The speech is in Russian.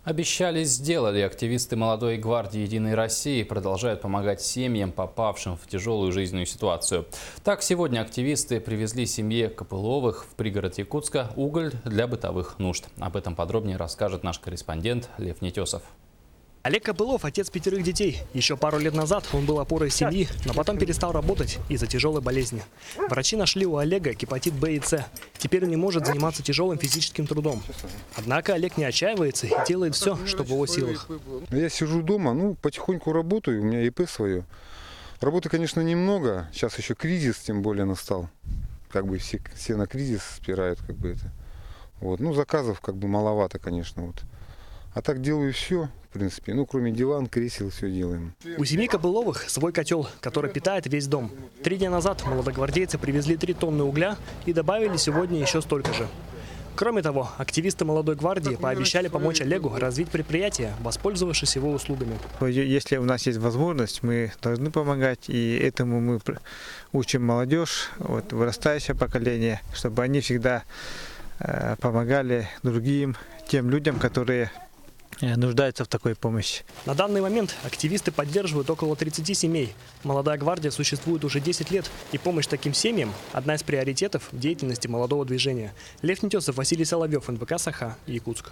Обещали, сделали. Активисты молодой гвардии «Единой России» продолжают помогать семьям, попавшим в тяжелую жизненную ситуацию. Так, сегодня активисты привезли семье Копыловых в пригород Якутска уголь для бытовых нужд. Об этом подробнее расскажет наш корреспондент Лев Нетесов. Олег Копылов – отец 5 детей. Еще пару лет назад он был опорой семьи, но потом перестал работать из-за тяжелой болезни. Врачи нашли у Олега гепатит Б и С. Теперь он не может заниматься тяжелым физическим трудом. Однако Олег не отчаивается и делает все, что в его силах. Я сижу дома, потихоньку работаю, у меня ИП свое. Работы, конечно, немного. Сейчас еще кризис, тем более, настал. Все на кризис спирают, это. Заказов маловато, конечно. А так делаю все, в принципе. Кроме диван, кресел, все делаем. У семьи Копыловых свой котел, который питает весь дом. 3 дня назад молодогвардейцы привезли 3 тонны угля и добавили сегодня еще столько же. Кроме того, активисты молодой гвардии пообещали помочь Олегу развить предприятие, воспользовавшись его услугами. Если у нас есть возможность, мы должны помогать, и этому мы учим молодежь, вырастающее поколение, чтобы они всегда помогали другим, тем людям, которые нуждаются в такой помощи. На данный момент активисты поддерживают около 30 семей. Молодая гвардия существует уже 10 лет, и помощь таким семьям – одна из приоритетов в деятельности молодого движения. Лев Нетесов, Василий Соловьев, НВК «Саха», Якутск.